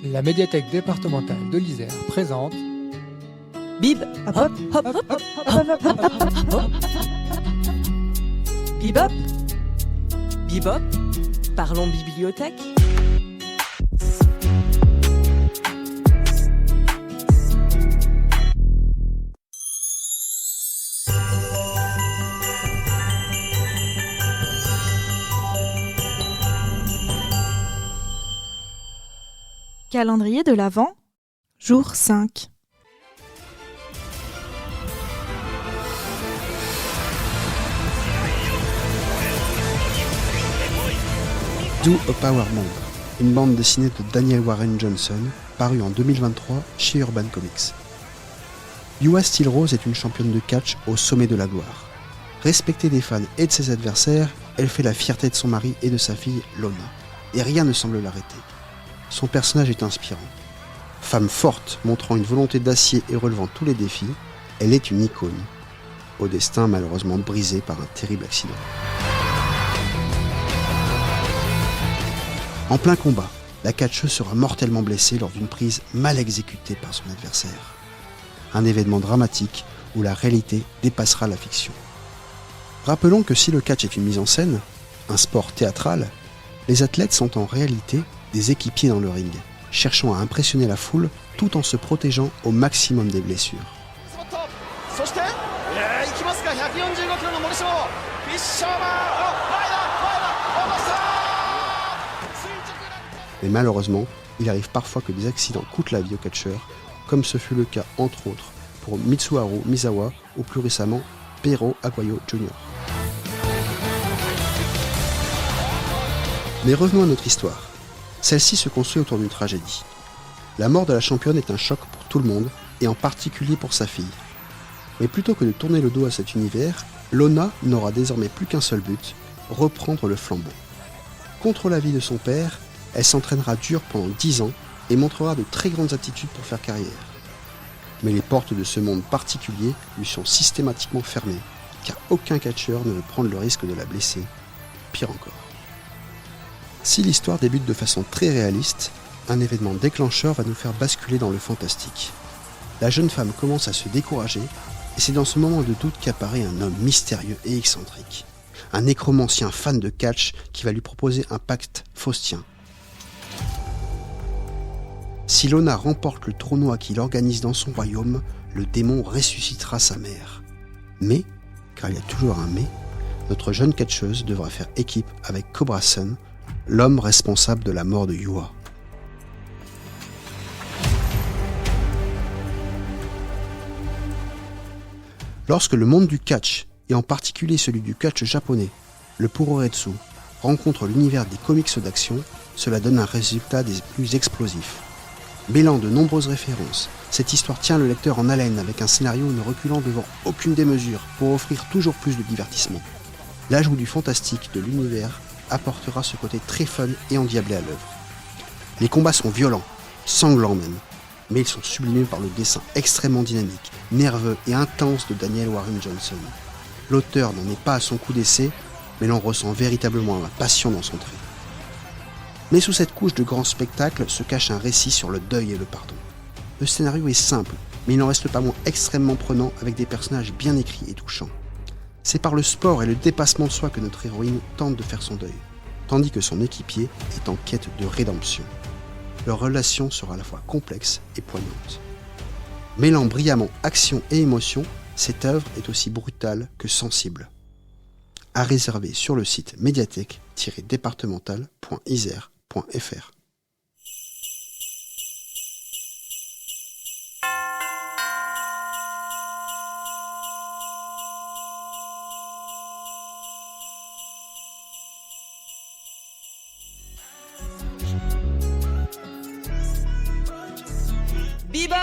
La médiathèque départementale de l'Isère présente Bib, hop, hop, hop, hop, hop, hop, hop, hop, hop. Bibop, Bibop, parlons bibliothèque. Calendrier de l'Avent, jour 5. Do a Power Band, une bande dessinée de Daniel Warren Johnson, parue en 2023 chez Urban Comics. Yua Steel Rose est une championne de catch au sommet de la gloire. Respectée des fans et de ses adversaires, elle fait la fierté de son mari et de sa fille Lona, et rien ne semble l'arrêter. Son personnage est inspirant. Femme forte, montrant une volonté d'acier et relevant tous les défis, elle est une icône, au destin malheureusement brisé par un terrible accident. En plein combat, la catcheuse sera mortellement blessée lors d'une prise mal exécutée par son adversaire. Un événement dramatique où la réalité dépassera la fiction. Rappelons que si le catch est une mise en scène, un sport théâtral, les athlètes sont en réalité des équipiers dans le ring, cherchant à impressionner la foule tout en se protégeant au maximum des blessures. Mais malheureusement, il arrive parfois que des accidents coûtent la vie aux catcheurs, comme ce fut le cas entre autres pour Mitsuharu Misawa ou plus récemment Pero Aguayo Jr. Mais revenons à notre histoire. Celle-ci se construit autour d'une tragédie. La mort de la championne est un choc pour tout le monde, et en particulier pour sa fille. Mais plutôt que de tourner le dos à cet univers, Lona n'aura désormais plus qu'un seul but, reprendre le flambeau. Contre l'avis de son père, elle s'entraînera dur pendant 10 ans et montrera de très grandes aptitudes pour faire carrière. Mais les portes de ce monde particulier lui sont systématiquement fermées, car aucun catcheur ne veut prendre le risque de la blesser. Pire encore. Si l'histoire débute de façon très réaliste, un événement déclencheur va nous faire basculer dans le fantastique. La jeune femme commence à se décourager, et c'est dans ce moment de doute qu'apparaît un homme mystérieux et excentrique. Un nécromancien fan de catch qui va lui proposer un pacte faustien. Si Lona remporte le tournoi qu'il organise dans son royaume, le démon ressuscitera sa mère. Mais, car il y a toujours un mais, notre jeune catcheuse devra faire équipe avec Cobra Sun, l'homme responsable de la mort de Yua. Lorsque le monde du catch, et en particulier celui du catch japonais, le Puroretsu, rencontre l'univers des comics d'action, cela donne un résultat des plus explosifs. Mêlant de nombreuses références, cette histoire tient le lecteur en haleine avec un scénario ne reculant devant aucune démesure pour offrir toujours plus de divertissement. L'ajout du fantastique de l'univers apportera ce côté très fun et endiablé à l'œuvre. Les combats sont violents, sanglants même, mais ils sont sublimés par le dessin extrêmement dynamique, nerveux et intense de Daniel Warren Johnson. L'auteur n'en est pas à son coup d'essai, mais l'on ressent véritablement la passion dans son trait. Mais sous cette couche de grand spectacle se cache un récit sur le deuil et le pardon. Le scénario est simple, mais il n'en reste pas moins extrêmement prenant avec des personnages bien écrits et touchants. C'est par le sport et le dépassement de soi que notre héroïne tente de faire son deuil, tandis que son équipier est en quête de rédemption. Leur relation sera à la fois complexe et poignante. Mêlant brillamment action et émotion, cette œuvre est aussi brutale que sensible. À réserver sur le site médiathèque-départementale.isère.fr. Bibop,